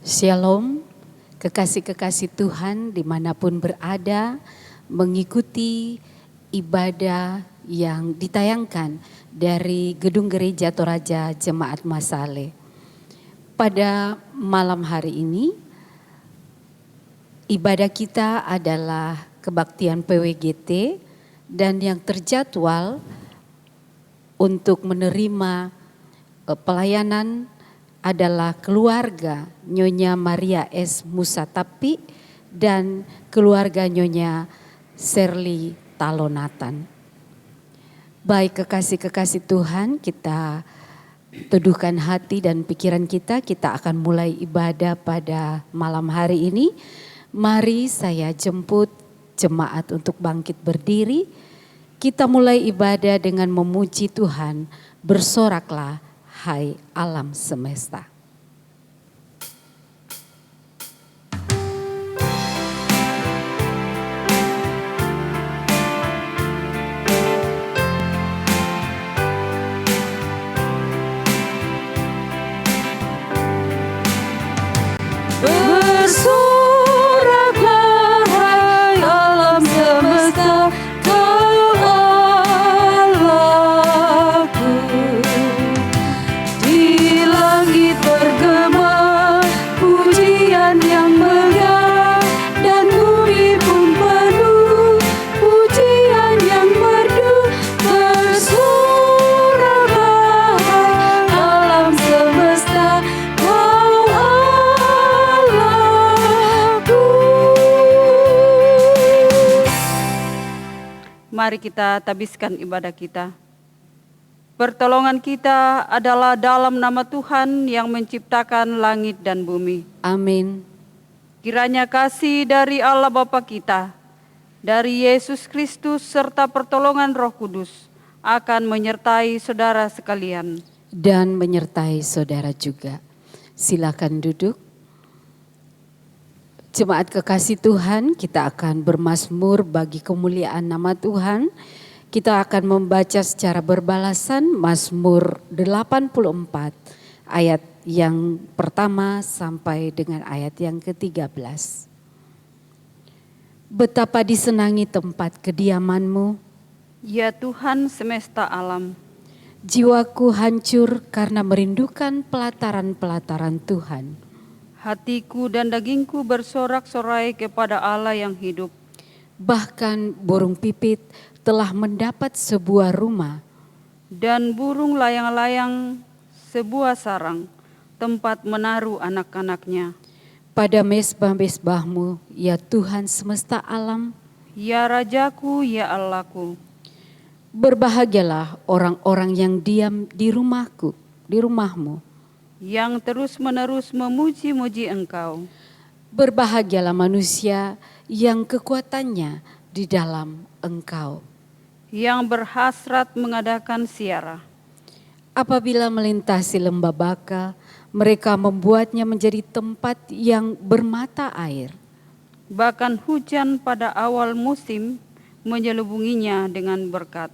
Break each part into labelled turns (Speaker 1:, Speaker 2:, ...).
Speaker 1: Shalom, kekasih-kekasih Tuhan dimanapun berada, mengikuti ibadah yang ditayangkan dari Gedung Gereja Toraja Jemaat Masale. Pada malam hari ini, ibadah kita adalah kebaktian PWGT dan yang terjadwal untuk menerima pelayanan adalah keluarga Nyonya Maria S. Musatapi dan keluarga Nyonya Serly Talonatan. Baik kekasih-kekasih Tuhan, kita teduhkan hati dan pikiran kita akan mulai ibadah pada malam hari ini. Mari saya jemput jemaat untuk bangkit berdiri. Kita mulai ibadah dengan memuji Tuhan, bersoraklah hai alam semesta.
Speaker 2: Bersoraklah hai alam semesta, Kau Allahku. Di langit bergema pujian yang megah, dan bumi pun penuh pujian yang merdu. Bersoraklah hai alam semesta, Kau Allahku. Mari kita tabiskan ibadah kita. Pertolongan kita adalah dalam nama Tuhan yang menciptakan langit dan bumi.
Speaker 1: Amin.
Speaker 2: Kiranya kasih dari Allah Bapa kita, dari Yesus Kristus serta pertolongan Roh Kudus akan menyertai saudara sekalian.
Speaker 1: Dan menyertai saudara juga. Silakan duduk. Jemaat kekasih Tuhan, kita akan bermazmur bagi kemuliaan nama Tuhan. Kita akan membaca secara berbalasan Mazmur 84 ayat yang pertama sampai dengan ayat yang ke-13. Betapa disenangi tempat kediaman-Mu,
Speaker 2: Ya Tuhan semesta alam.
Speaker 1: jiwaku hancur karena merindukan pelataran-pelataran Tuhan.
Speaker 2: Hatiku dan dagingku bersorak-sorai kepada Allah yang hidup.
Speaker 1: Bahkan burung pipit telah mendapat sebuah rumah,
Speaker 2: Dan burung layang-layang sebuah sarang, tempat menaruh anak-anaknya.
Speaker 1: pada mezbah-mezbah-Mu, ya Tuhan semesta alam.
Speaker 2: Ya Rajaku, ya Allahku.
Speaker 1: Berbahagialah orang-orang yang diam di rumahku, di rumah-Mu.
Speaker 2: Yang terus-menerus memuji-muji Engkau.
Speaker 1: Berbahagialah manusia yang kekuatannya di dalam Engkau.
Speaker 2: Yang berhasrat mengadakan ziarah.
Speaker 1: Apabila melintasi lembah Baka, mereka membuatnya menjadi tempat yang bermata air.
Speaker 2: Bahkan hujan pada awal musim menyelubunginya dengan berkat.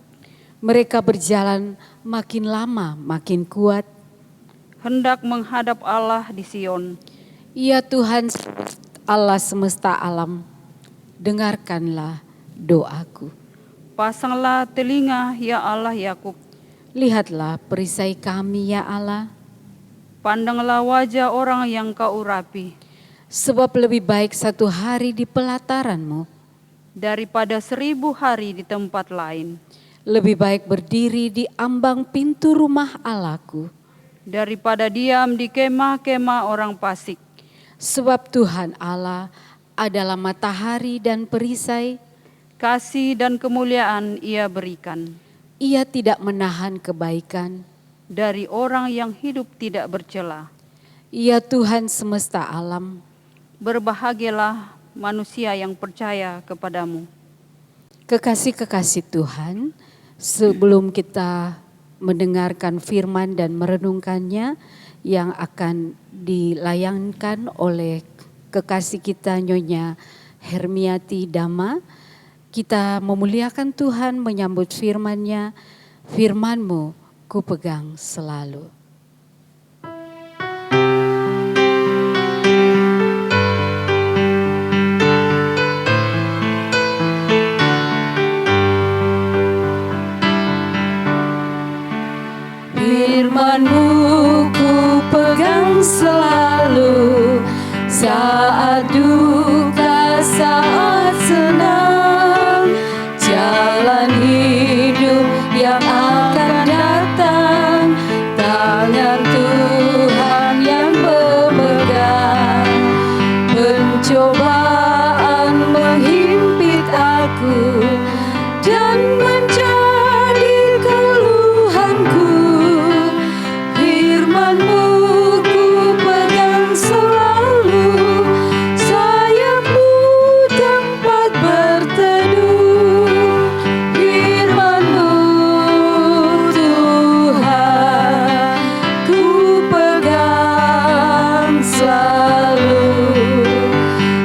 Speaker 1: Mereka berjalan makin lama makin kuat.
Speaker 2: Hendak menghadap Allah di Sion.
Speaker 1: Ya Tuhan Allah semesta alam, dengarkanlah doaku.
Speaker 2: Pasanglah telinga, ya Allah Yakub.
Speaker 1: Lihatlah perisai kami, ya Allah.
Speaker 2: Pandanglah wajah orang yang Kau urapi,
Speaker 1: Sebab lebih baik satu hari di pelataran-Mu,
Speaker 2: daripada 1000 hari di tempat lain.
Speaker 1: lebih baik berdiri di ambang pintu rumah Allahku.
Speaker 2: Daripada diam di kemah-kemah orang fasik.
Speaker 1: Sebab Tuhan Allah adalah matahari dan perisai.
Speaker 2: Kasih dan kemuliaan Ia berikan.
Speaker 1: Ia tidak menahan kebaikan.
Speaker 2: Dari orang yang hidup tidak bercela.
Speaker 1: Ya Tuhan semesta alam,
Speaker 2: Berbahagialah manusia yang percaya kepadamu.
Speaker 1: kekasih-kekasih Tuhan, sebelum kita mendengarkan firman dan merenungkannya yang akan dilayangkan oleh kekasih kita Nyonya Hermiati Dama, kita memuliakan Tuhan menyambut firman-Nya. Firman-Mu ku pegang selalu. saat duka, saat senang, jalan hidup yang akan datang, tangan Tuhan yang memegang. Pencobaan menghimpit aku dan menjadi keluhanku, firman-Mu ku pegang selalu, sayap-Mu tempat berteduh. Firman-Mu Tuhan ku pegang selalu,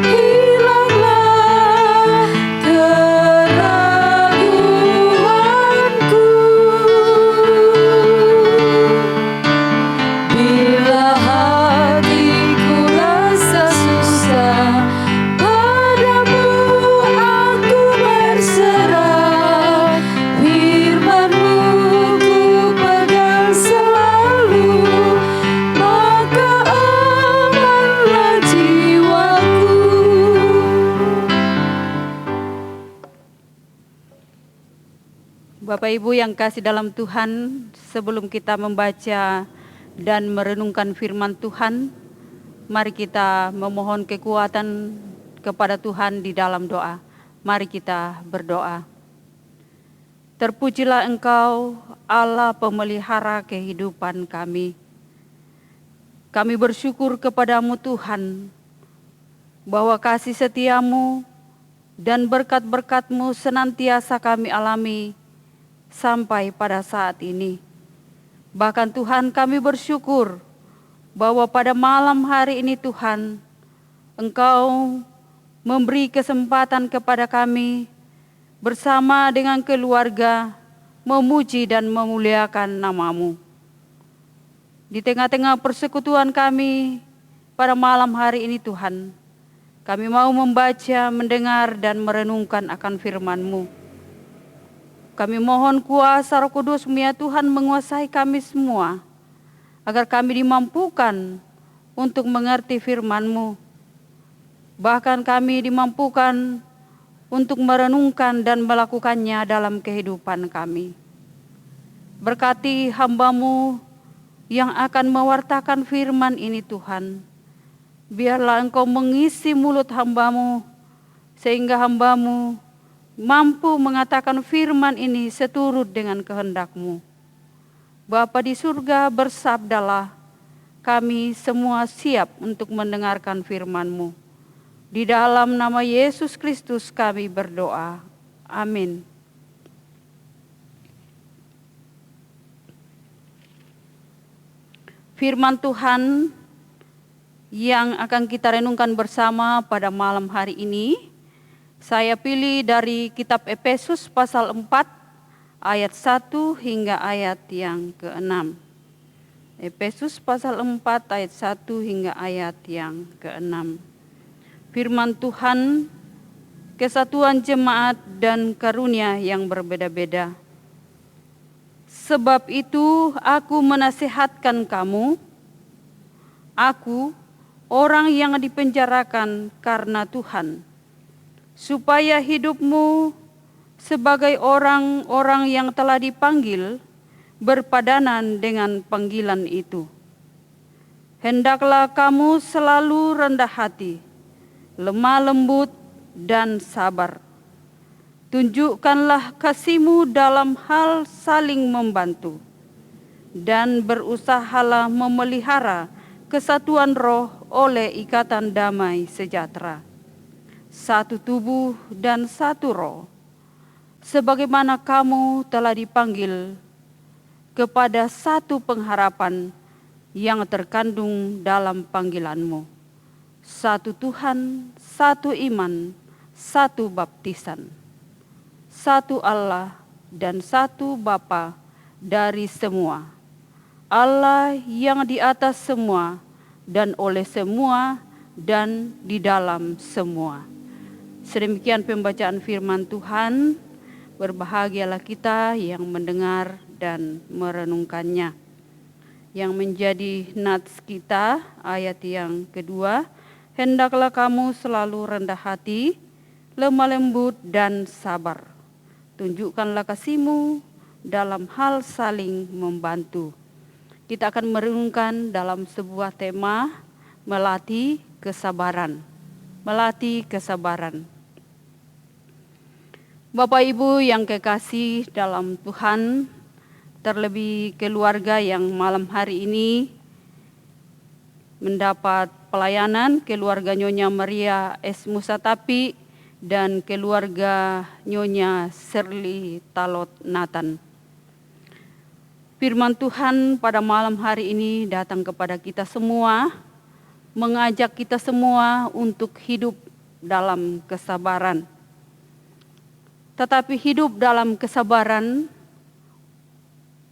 Speaker 1: hilanglah keraguanku. Bila hatiku rasa susah, padamu aku berserah. Firman-Mu ku pegang selalu, maka amanlah jiwaku.
Speaker 2: Bapak Ibu yang kasih dalam Tuhan, sebelum kita membaca dan merenungkan firman Tuhan, mari kita memohon kekuatan kepada Tuhan di dalam doa. Mari kita berdoa. Terpujilah Engkau, Allah pemelihara kehidupan kami. Kami bersyukur kepadamu Tuhan, bahwa kasih setiamu dan berkat-berkat-Mu senantiasa kami alami sampai pada saat ini. Bahkan Tuhan, kami bersyukur bahwa pada malam hari ini Tuhan, Engkau memberi kesempatan kepada kami bersama dengan keluarga memuji dan memuliakan nama-Mu. Di tengah-tengah persekutuan kami pada malam hari ini Tuhan, kami mau membaca, mendengar, dan merenungkan akan firman-Mu. Kami mohon kuasa Roh Kudus-Mu ya Tuhan menguasai kami semua, agar kami dimampukan untuk mengerti firman-Mu. Bahkan kami dimampukan untuk merenungkan dan melakukannya dalam kehidupan kami. Berkati hamba-Mu yang akan mewartakan firman ini Tuhan. Biarlah Engkau mengisi mulut hamba-Mu, sehingga hamba-Mu mampu mengatakan firman ini seturut dengan kehendak-Mu. Bapa di surga, bersabdalah, kami semua siap untuk mendengarkan firman-Mu. Di dalam nama Yesus Kristus kami berdoa. Amin. Firman Tuhan yang akan kita renungkan bersama pada malam hari ini, saya pilih dari kitab Efesus pasal 4 ayat 1 hingga ayat yang ke-6. Efesus pasal 4 ayat 1 hingga ayat yang ke-6. Firman Tuhan, kesatuan jemaat dan karunia yang berbeda-beda. Sebab itu aku menasihatkan kamu, aku orang yang dipenjarakan karena Tuhan, supaya hidupmu sebagai orang-orang yang telah dipanggil berpadanan dengan panggilan itu. Hendaklah kamu selalu rendah hati, lemah lembut dan sabar. Tunjukkanlah kasih-Mu dalam hal saling membantu, dan berusahalah memelihara kesatuan roh oleh ikatan damai sejahtera. Satu tubuh dan satu roh, sebagaimana kamu telah dipanggil kepada satu pengharapan yang terkandung dalam panggilan-Mu. Satu Tuhan, satu iman, satu baptisan, satu Allah dan satu Bapa dari semua, Allah yang di atas semua dan oleh semua dan di dalam semua. Sedemikian pembacaan firman Tuhan. Berbahagialah kita yang mendengar dan merenungkannya. Yang menjadi nats kita ayat yang kedua, Hendaklah kamu selalu rendah hati, lemah lembut dan sabar. Tunjukkanlah kasih-Mu dalam hal saling membantu. Kita akan merenungkan dalam sebuah tema, melatih kesabaran. Melatih kesabaran. Bapak Ibu yang kekasih dalam Tuhan, terlebih keluarga yang malam hari ini mendapat pelayanan, keluarga Nyonya Maria S. Musatapi dan keluarga Nyonya Shirley Talot Nathan. Firman Tuhan pada malam hari ini datang kepada kita semua, mengajak kita semua untuk hidup dalam kesabaran. Tetapi hidup dalam kesabaran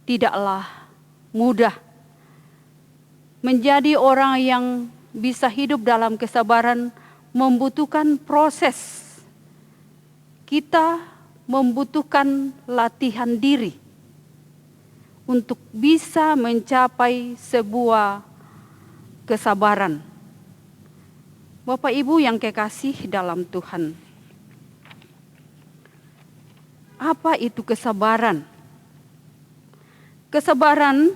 Speaker 2: tidaklah mudah. Menjadi orang yang bisa hidup dalam kesabaran membutuhkan proses. Kita membutuhkan latihan diri untuk bisa mencapai sebuah kesabaran. Bapak Ibu yang kekasih dalam Tuhan, apa itu kesabaran? Kesabaran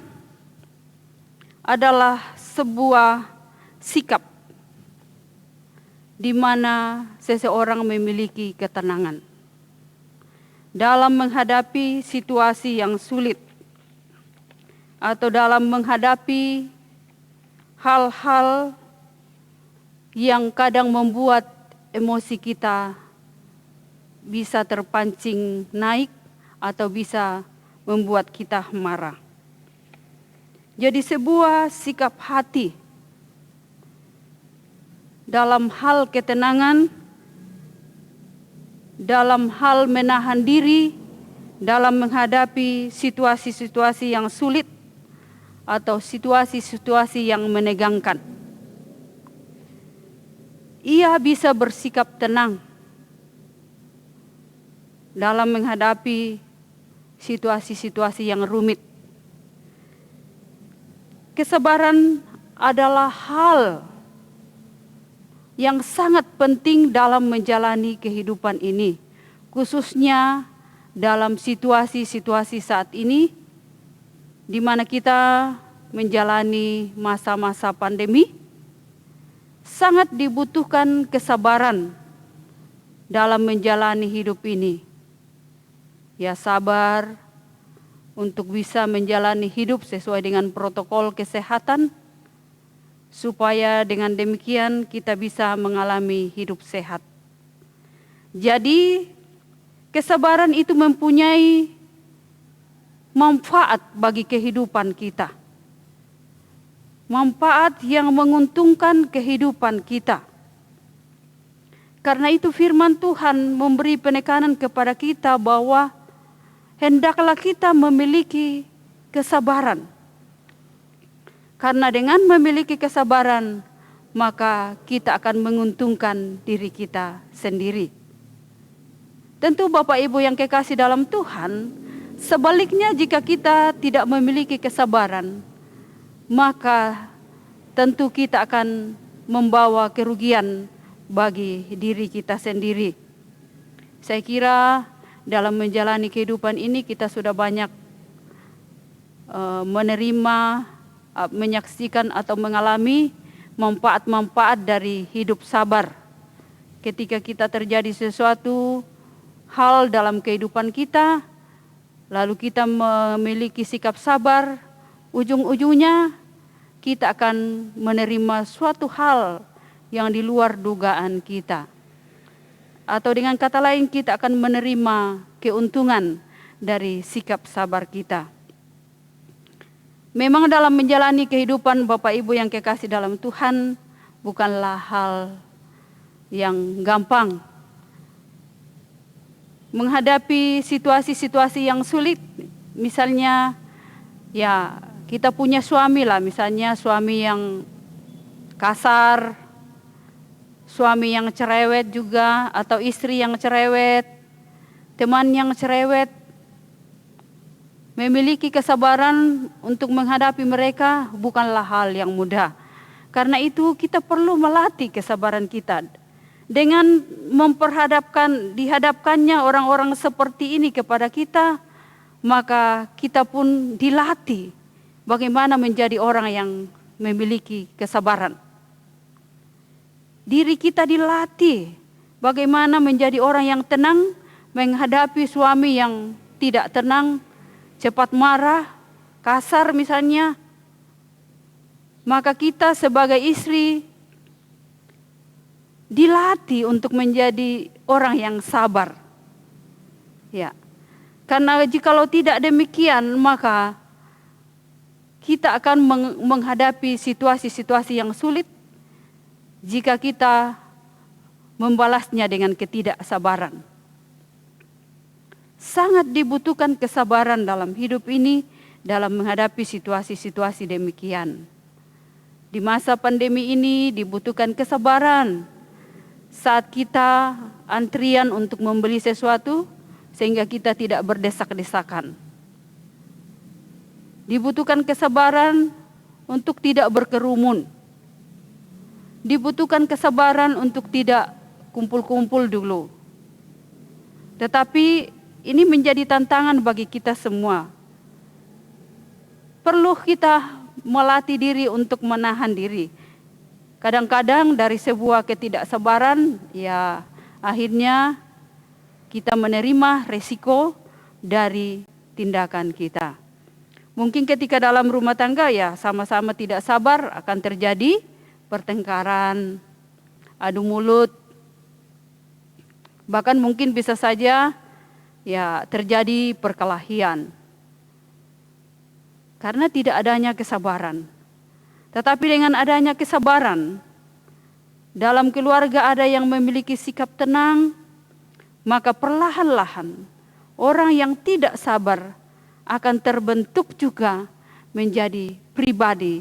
Speaker 2: adalah sebuah sikap di mana seseorang memiliki ketenangan dalam menghadapi situasi yang sulit atau dalam menghadapi hal-hal yang kadang membuat emosi kita bisa terpancing naik atau bisa membuat kita marah. Jadi sebuah sikap hati dalam hal ketenangan, dalam hal menahan diri, dalam menghadapi situasi-situasi yang sulit atau situasi-situasi yang menegangkan. Ia bisa bersikap tenang dalam menghadapi situasi-situasi yang rumit. Kesabaran adalah hal yang sangat penting dalam menjalani kehidupan ini, khususnya dalam situasi-situasi saat ini, di mana kita menjalani masa-masa pandemi. Sangat dibutuhkan kesabaran dalam menjalani hidup ini. Ya, sabar untuk bisa menjalani hidup sesuai dengan protokol kesehatan, supaya dengan demikian kita bisa mengalami hidup sehat. Jadi, kesabaran itu mempunyai manfaat bagi kehidupan kita. Manfaat yang menguntungkan kehidupan kita. Karena itu firman Tuhan memberi penekanan kepada kita bahwa hendaklah kita memiliki kesabaran. Karena dengan memiliki kesabaran, maka kita akan menguntungkan diri kita sendiri. Tentu Bapak Ibu yang kekasih dalam Tuhan, sebaliknya jika kita tidak memiliki kesabaran, maka tentu kita akan membawa kerugian bagi diri kita sendiri. Saya kira dalam menjalani kehidupan ini kita sudah banyak menerima, menyaksikan atau mengalami manfaat-manfaat dari hidup sabar. Ketika kita terjadi sesuatu hal dalam kehidupan kita, lalu kita memiliki sikap sabar, ujung-ujungnya kita akan menerima suatu hal yang di luar dugaan kita. Atau dengan kata lain, kita akan menerima keuntungan dari sikap sabar kita. Memang dalam menjalani kehidupan Bapak Ibu yang kekasih dalam Tuhan, bukanlah hal yang gampang. Menghadapi situasi-situasi yang sulit, misalnya ya kita punya suami lah, misalnya suami yang kasar, suami yang cerewet juga, atau istri yang cerewet, teman yang cerewet. Memiliki kesabaran untuk menghadapi mereka bukanlah hal yang mudah. Karena itu kita perlu melatih kesabaran kita. Dengan dihadapkannya orang-orang seperti ini kepada kita, maka kita pun dilatih bagaimana menjadi orang yang memiliki kesabaran. Diri kita dilatih bagaimana menjadi orang yang tenang menghadapi suami yang tidak tenang, cepat marah, kasar misalnya. Maka kita sebagai istri dilatih untuk menjadi orang yang sabar. Ya. Karena jikalau tidak demikian, maka kita akan menghadapi situasi-situasi yang sulit jika kita membalasnya dengan ketidaksabaran. Sangat dibutuhkan kesabaran dalam hidup ini dalam menghadapi situasi-situasi demikian. Di masa pandemi ini dibutuhkan kesabaran saat kita antrian untuk membeli sesuatu sehingga kita tidak berdesak-desakan. Dibutuhkan kesabaran untuk tidak berkerumun. Dibutuhkan kesabaran untuk tidak kumpul-kumpul dulu. Tetapi ini menjadi tantangan bagi kita semua. Perlu kita melatih diri untuk menahan diri. Kadang-kadang dari sebuah ketidaksabaran, ya akhirnya kita menerima resiko dari tindakan kita. Mungkin ketika dalam rumah tangga ya sama-sama tidak sabar akan terjadi pertengkaran, adu mulut. Bahkan mungkin bisa saja ya terjadi perkelahian. Karena tidak adanya kesabaran. Tetapi dengan adanya kesabaran, dalam keluarga ada yang memiliki sikap tenang, maka perlahan-lahan orang yang tidak sabar akan terbentuk juga menjadi pribadi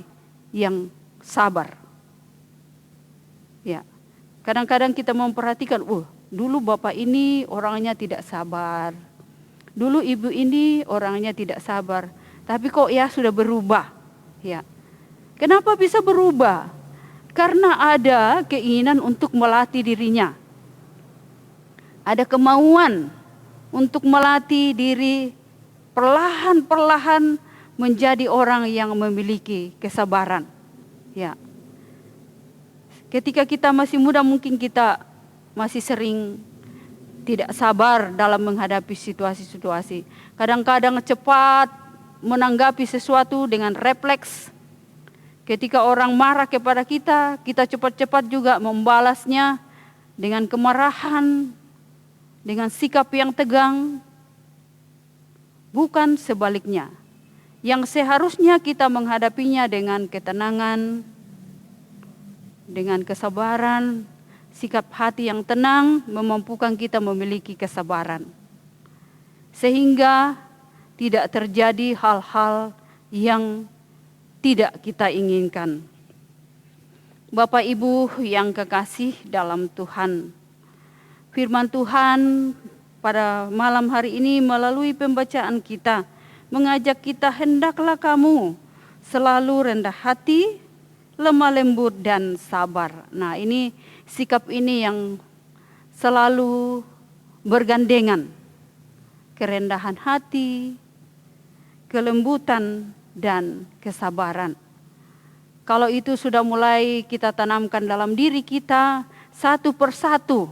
Speaker 2: yang sabar. Ya, kadang-kadang kita memperhatikan, dulu bapak ini orangnya tidak sabar, dulu ibu ini orangnya tidak sabar. Tapi kok ya sudah berubah. Ya. Kenapa bisa berubah? Karena ada keinginan untuk melatih dirinya. Ada kemauan untuk melatih diri perlahan-perlahan menjadi orang yang memiliki kesabaran. Ya. Ketika kita masih muda mungkin kita masih sering tidak sabar dalam menghadapi situasi-situasi. Kadang-kadang cepat menanggapi sesuatu dengan refleks. Ketika orang marah kepada kita, kita cepat-cepat juga membalasnya dengan kemarahan, dengan sikap yang tegang. Bukan sebaliknya. Yang seharusnya kita menghadapinya dengan ketenangan, dengan kesabaran, sikap hati yang tenang memampukan kita memiliki kesabaran. Sehingga tidak terjadi hal-hal yang tidak kita inginkan. Bapak Ibu yang kekasih dalam Tuhan, firman Tuhan pada malam hari ini melalui pembacaan kita mengajak kita, hendaklah kamu selalu rendah hati, lemah lembut dan sabar. Nah, ini sikap ini yang selalu bergandengan. Kerendahan hati, kelembutan dan kesabaran. Kalau itu sudah mulai kita tanamkan dalam diri kita satu persatu,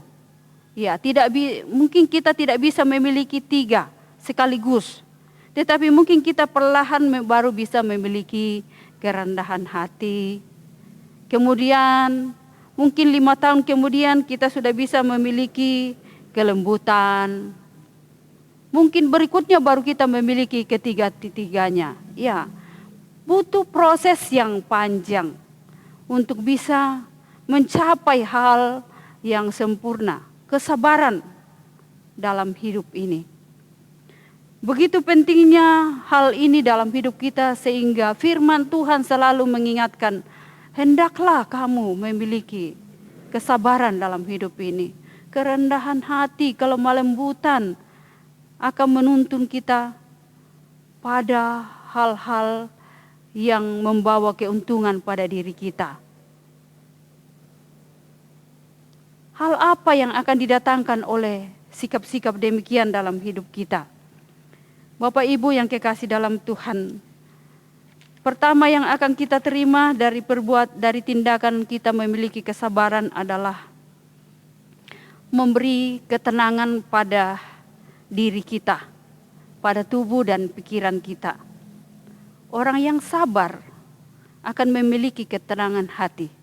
Speaker 2: ya mungkin kita tidak bisa memiliki 3 sekaligus, tetapi mungkin kita perlahan baru bisa memiliki kerendahan hati. Kemudian mungkin 5 tahun kemudian kita sudah bisa memiliki kelembutan. Mungkin berikutnya baru kita memiliki ketiga-tiganya. Ya, butuh proses yang panjang untuk bisa mencapai hal yang sempurna. Kesabaran dalam hidup ini. Begitu pentingnya hal ini dalam hidup kita sehingga firman Tuhan selalu mengingatkan, hendaklah kamu memiliki kesabaran dalam hidup ini. Kerendahan hati, kelemah lembutan akan menuntun kita pada hal-hal yang membawa keuntungan pada diri kita. Hal apa yang akan didatangkan oleh sikap-sikap demikian dalam hidup kita? Bapak Ibu yang kekasih dalam Tuhan, pertama yang akan kita terima dari tindakan kita memiliki kesabaran adalah memberi ketenangan pada diri kita, pada tubuh dan pikiran kita. Orang yang sabar akan memiliki ketenangan hati,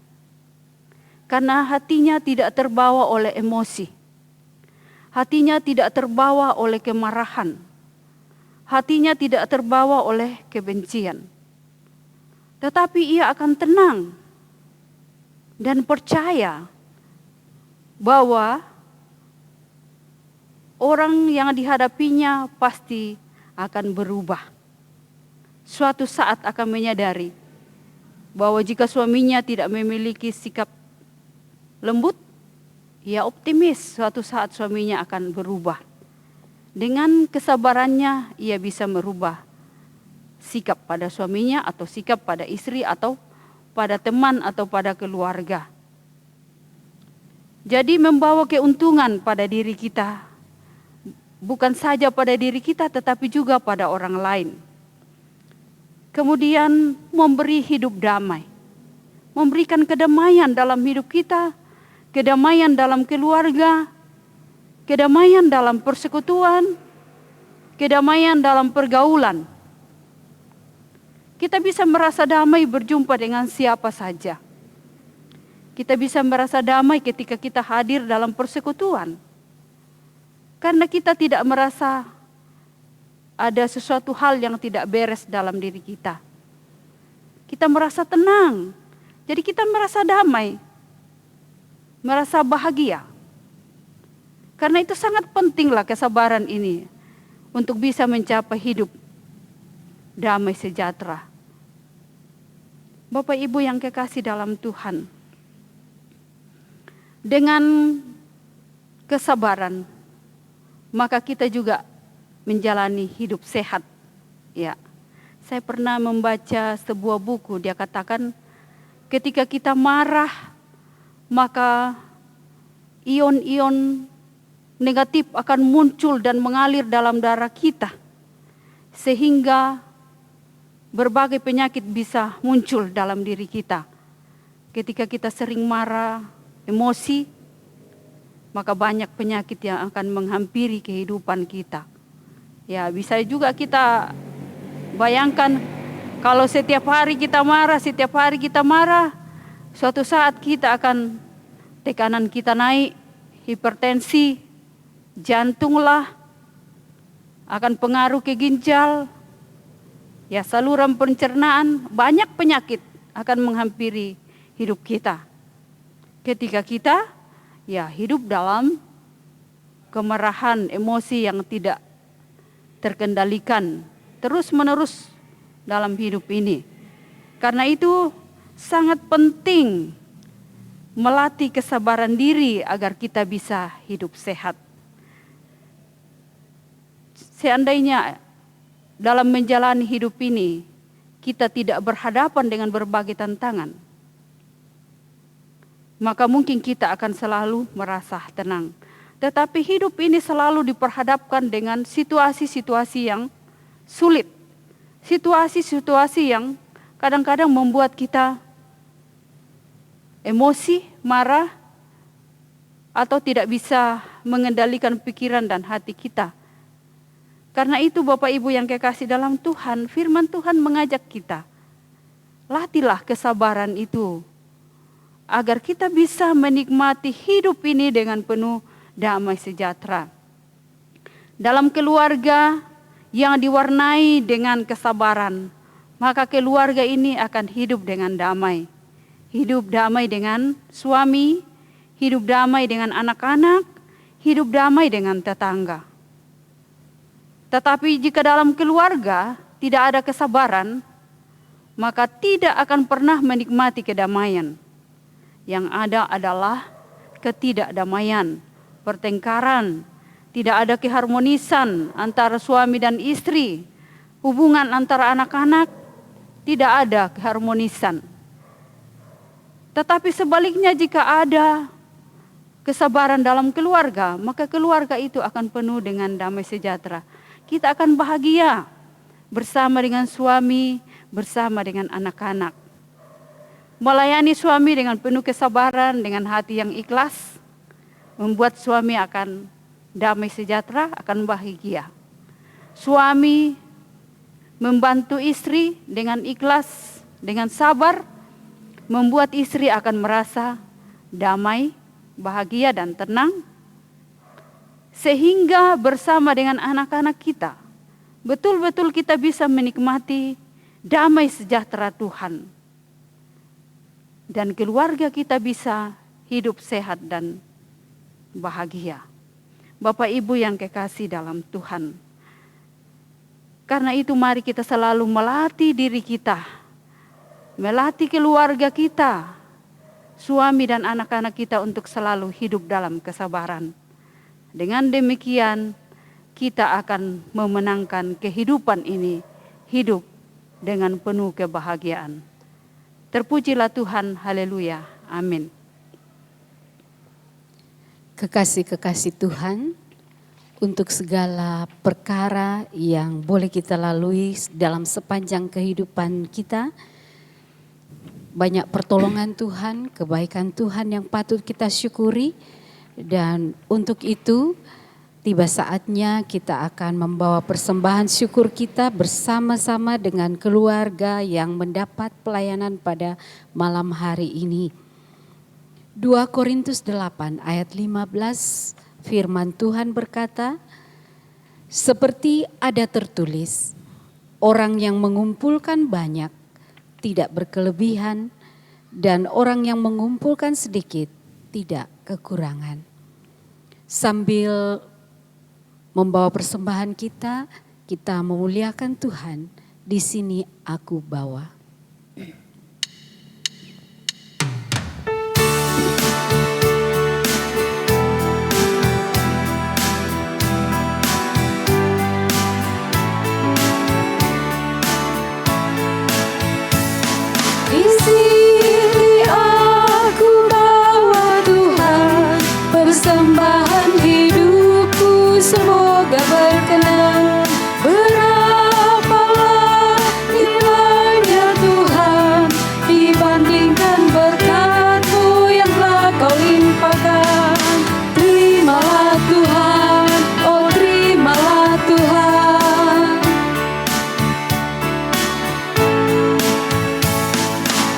Speaker 2: karena hatinya tidak terbawa oleh emosi, hatinya tidak terbawa oleh kemarahan, hatinya tidak terbawa oleh kebencian. Tetapi ia akan tenang dan percaya bahwa orang yang dihadapinya pasti akan berubah. Suatu saat akan menyadari bahwa jika suaminya tidak memiliki sikap lembut, ia optimis suatu saat suaminya akan berubah. Dengan kesabarannya ia bisa merubah sikap pada suaminya atau sikap pada istri atau pada teman atau pada keluarga. Jadi membawa keuntungan pada diri kita, bukan saja pada diri kita tetapi juga pada orang lain. Kemudian memberi hidup damai, memberikan kedamaian dalam hidup kita, kedamaian dalam keluarga, kedamaian dalam persekutuan, kedamaian dalam pergaulan. Kita bisa merasa damai berjumpa dengan siapa saja. Kita bisa merasa damai ketika kita hadir dalam persekutuan. Karena kita tidak merasa ada sesuatu hal yang tidak beres dalam diri kita. Kita merasa tenang. Jadi kita merasa damai. Merasa bahagia. Karena itu sangat pentinglah kesabaran ini untuk bisa mencapai hidup damai sejahtera. Bapak Ibu yang kekasih dalam Tuhan, dengan kesabaran maka kita juga menjalani hidup sehat. Ya, saya pernah membaca sebuah buku, dia katakan ketika kita marah maka ion-ion negatif akan muncul dan mengalir dalam darah kita. Sehingga berbagai penyakit bisa muncul dalam diri kita. Ketika kita sering marah, emosi, maka banyak penyakit yang akan menghampiri kehidupan kita. Ya, bisa juga kita bayangkan kalau setiap hari kita marah, suatu saat kita akan tekanan kita naik, hipertensi, jantunglah, akan pengaruh ke ginjal, ya saluran pencernaan, banyak penyakit akan menghampiri hidup kita. Ketika kita ya hidup dalam kemarahan, emosi yang tidak terkendalikan terus-menerus dalam hidup ini. Karena itu sangat penting melatih kesabaran diri agar kita bisa hidup sehat. Seandainya dalam menjalani hidup ini kita tidak berhadapan dengan berbagai tantangan, maka mungkin kita akan selalu merasa tenang. Tetapi hidup ini selalu diperhadapkan dengan situasi-situasi yang sulit. Situasi-situasi yang kadang-kadang membuat kita emosi, marah, atau tidak bisa mengendalikan pikiran dan hati kita. Karena itu Bapak Ibu yang kekasih dalam Tuhan, firman Tuhan mengajak kita, latihlah kesabaran itu, agar kita bisa menikmati hidup ini dengan penuh damai sejahtera. Dalam keluarga yang diwarnai dengan kesabaran, maka keluarga ini akan hidup dengan damai. Hidup damai dengan suami, hidup damai dengan anak-anak, hidup damai dengan tetangga. Tetapi jika dalam keluarga tidak ada kesabaran, maka tidak akan pernah menikmati kedamaian. Yang ada adalah ketidakdamaian, pertengkaran, tidak ada keharmonisan antara suami dan istri, hubungan antara anak-anak, tidak ada keharmonisan. Tetapi sebaliknya jika ada kesabaran dalam keluarga, maka keluarga itu akan penuh dengan damai sejahtera. Kita akan bahagia bersama dengan suami, bersama dengan anak-anak. Melayani suami dengan penuh kesabaran, dengan hati yang ikhlas, membuat suami akan damai sejahtera, akan bahagia. Suami membantu istri dengan ikhlas, dengan sabar, membuat istri akan merasa damai, bahagia dan tenang. Sehingga bersama dengan anak-anak kita, betul-betul kita bisa menikmati damai sejahtera Tuhan. Dan keluarga kita bisa hidup sehat dan bahagia. Bapak Ibu yang kekasih dalam Tuhan. Karena itu mari kita selalu melatih diri kita, melatih keluarga kita, suami dan anak-anak kita untuk selalu hidup dalam kesabaran. Dengan demikian kita akan memenangkan kehidupan ini, hidup dengan penuh kebahagiaan. Terpujilah Tuhan, haleluya, amin.
Speaker 1: Kekasih-kekasih Tuhan, untuk segala perkara yang boleh kita lalui dalam sepanjang kehidupan kita, banyak pertolongan Tuhan, kebaikan Tuhan yang patut kita syukuri. Dan untuk itu tiba saatnya kita akan membawa persembahan syukur kita bersama-sama dengan keluarga yang mendapat pelayanan pada malam hari ini. 2 Korintus 8 ayat 15, firman Tuhan berkata, seperti ada tertulis, orang yang mengumpulkan banyak tidak berkelebihan, dan orang yang mengumpulkan sedikit tidak kekurangan. Sambil membawa persembahan kita, kita memuliakan Tuhan. Di sini aku bawa.
Speaker 3: Di sini aku bawa Tuhan, persembahan hidupku semoga berkenan. Berapalah nilainya Tuhan dibandingkan berkat-Mu yang telah Kau limpahkan. Terimalah Tuhan, oh terimalah Tuhan.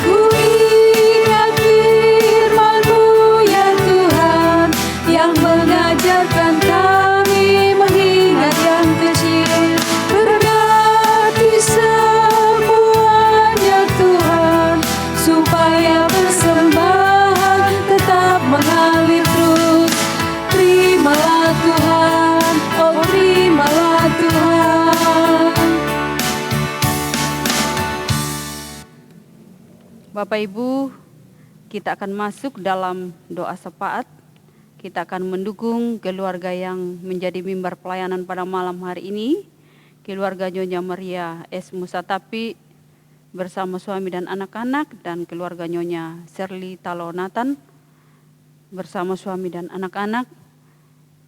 Speaker 3: Ku ingat firman-Mu ya Tuhan, yang mengajarkan kami mengingat yang kecil. Berkati semuanya Tuhan, supaya persembahan tetap mengalir terus. Terimalah Tuhan, oh terimalah Tuhan.
Speaker 2: Bapak Ibu, kita akan masuk dalam doa syafaat. Kita akan mendukung keluarga yang menjadi mimbar pelayanan pada malam hari ini. Keluarga Nyonya Maria S. Musatapi bersama suami dan anak-anak, dan keluarga Nyonya Shirley Talonatan bersama suami dan anak-anak.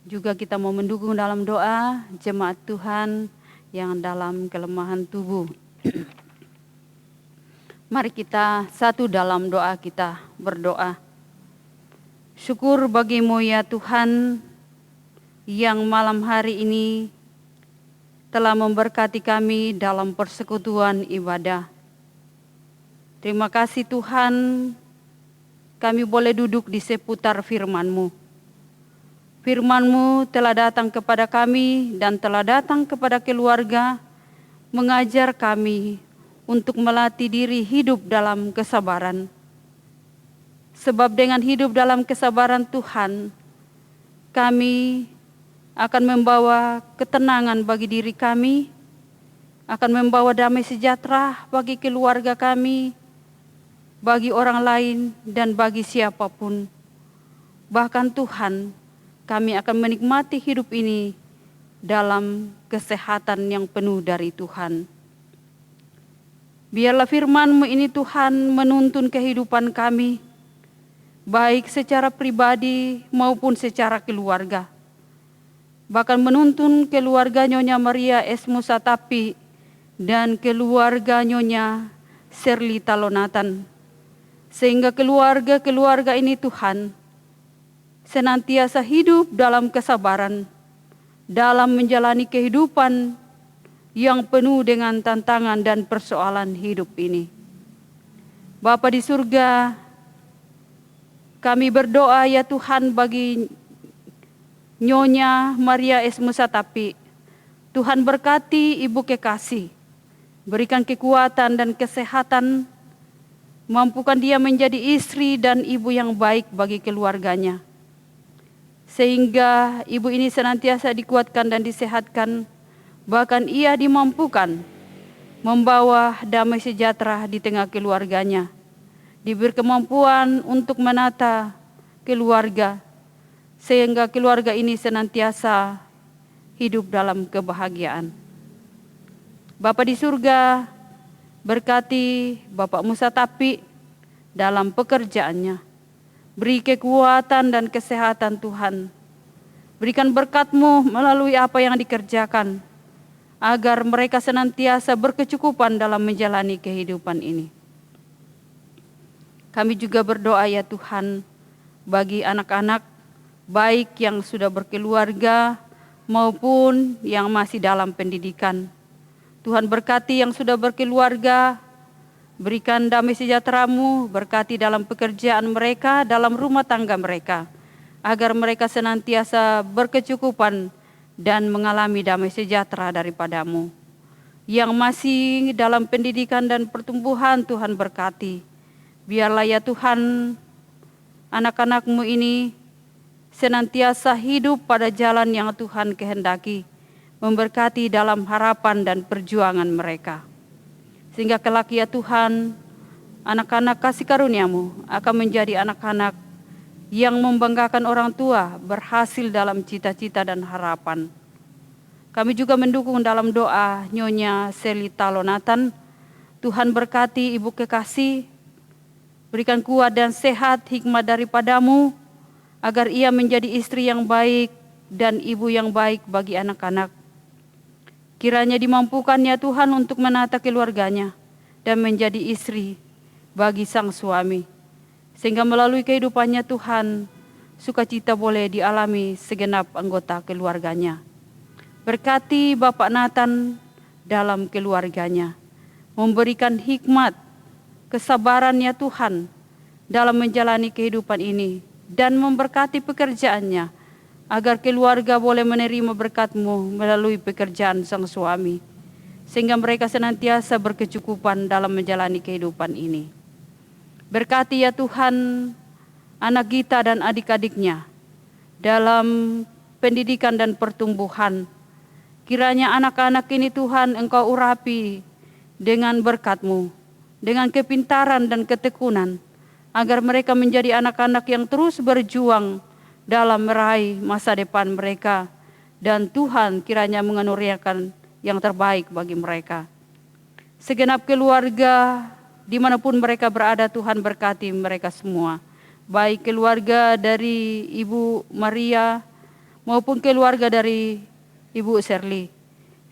Speaker 2: Juga kita mau mendukung dalam doa jemaat Tuhan yang dalam kelemahan tubuh. Mari kita satu dalam doa, kita berdoa. Syukur bagi-Mu ya Tuhan, yang malam hari ini telah memberkati kami dalam persekutuan ibadah. Terima kasih Tuhan, kami boleh duduk di seputar firman-Mu. Firman-Mu telah datang kepada kami dan telah datang kepada keluarga, mengajar kami untuk melatih diri hidup dalam kesabaran. Sebab dengan hidup dalam kesabaran Tuhan, kami akan membawa ketenangan bagi diri kami, akan membawa damai sejahtera bagi keluarga kami, bagi orang lain dan bagi siapapun. Bahkan Tuhan, kami akan menikmati hidup ini dalam kesehatan yang penuh dari Tuhan. Biarlah firman-Mu ini Tuhan menuntun kehidupan kami, baik secara pribadi maupun secara keluarga. Bahkan menuntun keluarga Nyonya Maria S. Musatapi dan keluarga Nyonya Shirley Talonatan. Sehingga keluarga-keluarga ini Tuhan senantiasa hidup dalam kesabaran, dalam menjalani kehidupan yang penuh dengan tantangan dan persoalan hidup ini. Bapa di surga, kami berdoa ya Tuhan bagi Nyonya Maria S. Musatapi. Tuhan berkati Ibu kekasih, berikan kekuatan dan kesehatan, mampukan dia menjadi istri dan ibu yang baik bagi keluarganya. Sehingga ibu ini senantiasa dikuatkan dan disehatkan, bahkan ia dimampukan membawa damai sejahtera di tengah keluarganya. Diberi kemampuan untuk menata keluarga, sehingga keluarga ini senantiasa hidup dalam kebahagiaan. Bapa di surga, berkati Bapak Musatapi dalam pekerjaannya. Beri kekuatan dan kesehatan Tuhan. Berikan berkat-Mu melalui apa yang dikerjakan, agar mereka senantiasa berkecukupan dalam menjalani kehidupan ini. Kami juga berdoa ya Tuhan, bagi anak-anak baik yang sudah berkeluarga maupun yang masih dalam pendidikan. Tuhan berkati yang sudah berkeluarga, berikan damai sejahtera-Mu, berkati dalam pekerjaan mereka, dalam rumah tangga mereka, agar mereka senantiasa berkecukupan dan mengalami damai sejahtera daripada-Mu. Yang masih dalam pendidikan dan pertumbuhan Tuhan berkati. Biarlah ya Tuhan, anak-anak-Mu ini senantiasa hidup pada jalan yang Tuhan kehendaki, memberkati dalam harapan dan perjuangan mereka. Sehingga kelak ya Tuhan, anak-anak kasih karunia-Mu akan menjadi anak-anak yang membanggakan orang tua, berhasil dalam cita-cita dan harapan. Kami juga mendukung dalam doa Nyonya Shirley Talonatan. Tuhan berkati Ibu kekasih, berikan kuat dan sehat hikmat daripada-Mu, agar ia menjadi istri yang baik dan ibu yang baik bagi anak-anak. Kiranya dimampukan ya Tuhan untuk menata keluarganya dan menjadi istri bagi sang suami. Sehingga melalui kehidupannya Tuhan, sukacita boleh dialami segenap anggota keluarganya. Berkati Bapak Nathan dalam keluarganya, memberikan hikmat, kesabaran ya Tuhan dalam menjalani kehidupan ini, dan memberkati pekerjaannya, agar keluarga boleh menerima berkat-Mu melalui pekerjaan sang suami, sehingga mereka senantiasa berkecukupan dalam menjalani kehidupan ini. Berkati ya Tuhan anak Gita dan adik-adiknya dalam pendidikan dan pertumbuhan. Kiranya anak-anak ini Tuhan Engkau urapi dengan berkat-Mu, dengan kepintaran dan ketekunan, agar mereka menjadi anak-anak yang terus berjuang dalam meraih masa depan mereka, dan Tuhan kiranya menganugerakan yang terbaik bagi mereka. Segenap keluarga dimanapun mereka berada, Tuhan berkati mereka semua, baik keluarga dari Ibu Maria maupun keluarga dari Ibu Shirley,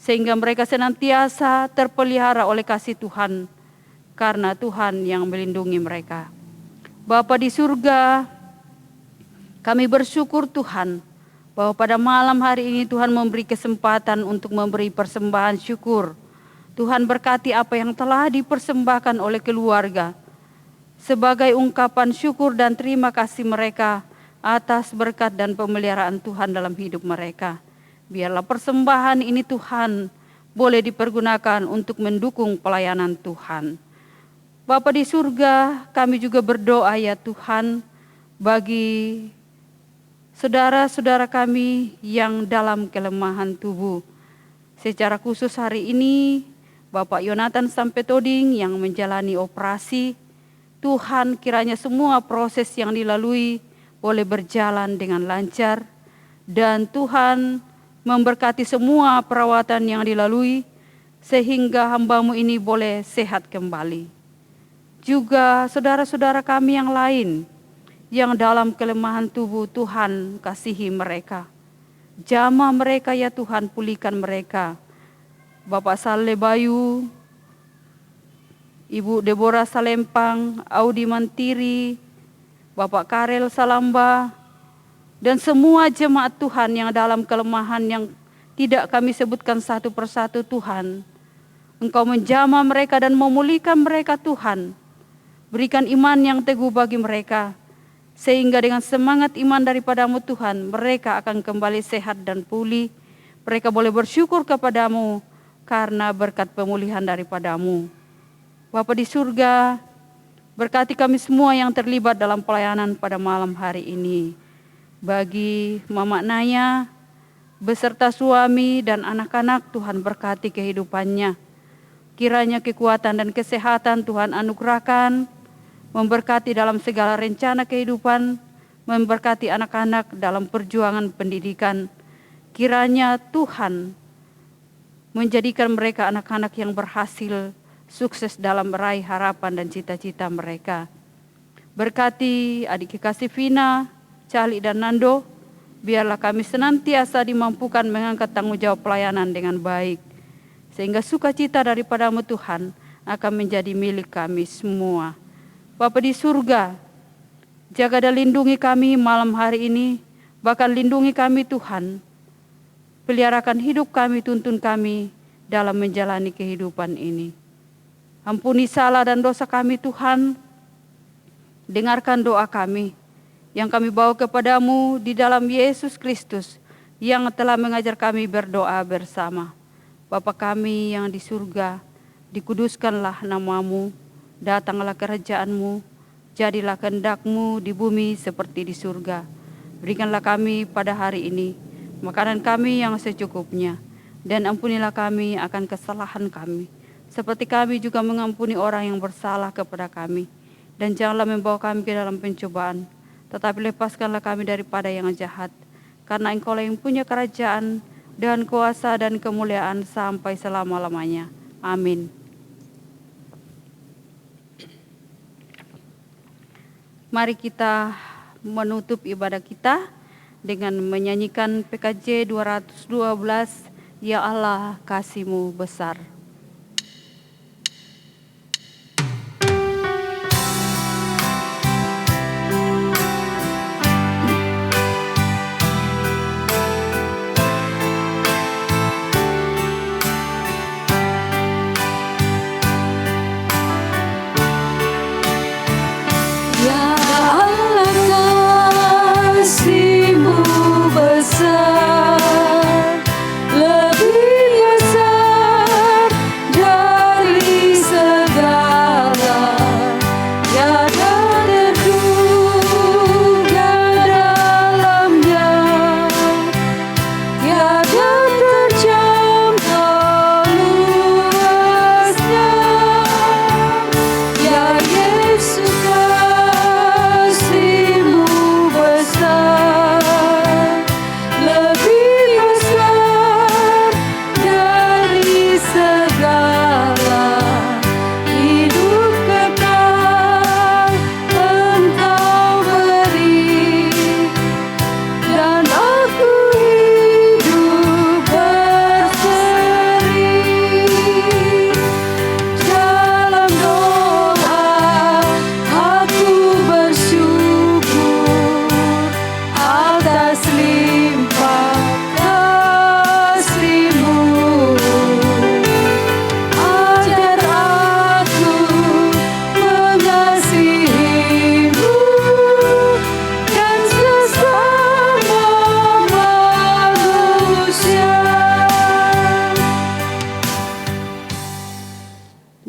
Speaker 2: sehingga mereka senantiasa terpelihara oleh kasih Tuhan, karena Tuhan yang melindungi mereka. Bapa di surga, kami bersyukur Tuhan, bahwa pada malam hari ini Tuhan memberi kesempatan untuk memberi persembahan syukur. Tuhan berkati apa yang telah dipersembahkan oleh keluarga, sebagai ungkapan syukur dan terima kasih mereka atas berkat dan pemeliharaan Tuhan dalam hidup mereka. Biarlah persembahan ini Tuhan boleh dipergunakan untuk mendukung pelayanan Tuhan. Bapa di surga, kami juga berdoa ya Tuhan, bagi saudara-saudara kami yang dalam kelemahan tubuh. Secara khusus hari ini, Bapak Yonatan Sampetoding yang menjalani operasi, Tuhan kiranya semua proses yang dilalui boleh berjalan dengan lancar, dan Tuhan memberkati semua perawatan yang dilalui, sehingga hamba-Mu ini boleh sehat kembali. Juga saudara-saudara kami yang lain yang dalam kelemahan tubuh Tuhan kasihi mereka. Jamah mereka ya Tuhan, pulihkan mereka. Bapak Saleh Bayu, Ibu Deborah Salempang, Audi Mantiri, Bapak Karel Salamba, dan semua jemaat Tuhan yang dalam kelemahan yang tidak kami sebutkan satu persatu Tuhan. Engkau menjamah mereka dan memulihkan mereka Tuhan. Berikan iman yang teguh bagi mereka, sehingga dengan semangat iman daripadamu Tuhan, mereka akan kembali sehat dan pulih. Mereka boleh bersyukur kepadamu karena berkat pemulihan daripadamu. Bapa di surga, berkati kami semua yang terlibat dalam pelayanan pada malam hari ini. Bagi Mama Naya, beserta suami dan anak-anak, Tuhan berkati kehidupannya. Kiranya kekuatan dan kesehatan Tuhan anugerahkan, memberkati dalam segala rencana kehidupan, memberkati anak-anak dalam perjuangan pendidikan. Kiranya Tuhan menjadikan mereka anak-anak yang berhasil, sukses dalam meraih harapan dan cita-cita mereka. Berkati adik kekasih Vina, Charlie dan Nando, biarlah kami senantiasa dimampukan mengangkat tanggung jawab pelayanan dengan baik, sehingga sukacita daripadamu Tuhan akan menjadi milik kami semua. Bapa di surga, jaga dan lindungi kami malam hari ini, bahkan lindungi kami Tuhan. Peliharakan hidup kami, tuntun kami dalam menjalani kehidupan ini. Ampuni salah dan dosa kami Tuhan, dengarkan doa kami yang kami bawa kepadamu di dalam Yesus Kristus yang telah mengajar kami berdoa bersama. Bapa kami yang di surga, dikuduskanlah namamu, datanglah kerajaanmu, jadilah kehendak-Mu di bumi seperti di surga. Berikanlah kami pada hari ini makanan kami yang secukupnya, dan ampunilah kami akan kesalahan kami, seperti kami juga mengampuni orang yang bersalah kepada kami. Dan janganlah membawa kami ke dalam pencobaan, tetapi lepaskanlah kami daripada yang jahat. Karena Engkau yang punya kerajaan dan kuasa dan kemuliaan sampai selama-lamanya. Amin. Mari kita menutup ibadah kita dengan menyanyikan PKJ 212, Ya Allah kasih-Mu besar.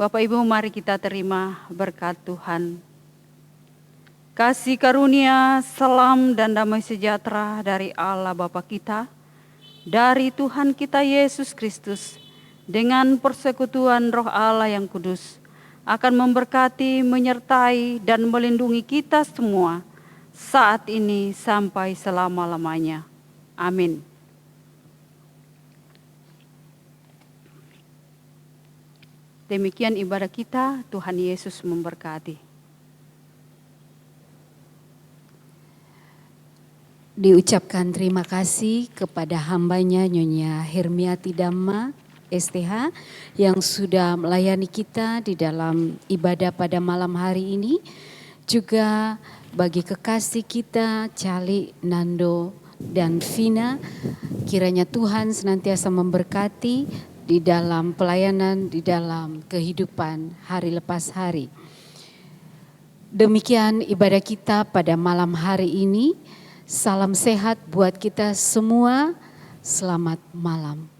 Speaker 2: Bapak Ibu, mari kita terima berkat Tuhan. Kasih karunia, salam dan damai sejahtera dari Allah Bapa kita, dari Tuhan kita Yesus Kristus, dengan persekutuan Roh Allah yang kudus, akan memberkati, menyertai, dan melindungi kita semua saat ini sampai selama-lamanya. Amin. Demikian ibadah kita, Tuhan Yesus memberkati.
Speaker 1: diucapkan terima kasih kepada hambanya Nyonya Hermiati Dhamma STH yang sudah melayani kita di dalam ibadah pada malam hari ini. Juga bagi kekasih kita Cali, Nando, dan Vina, kiranya Tuhan senantiasa memberkati di dalam pelayanan, di dalam kehidupan hari lepas hari. Demikian ibadah kita pada malam hari ini. Salam sehat buat kita semua. Selamat malam.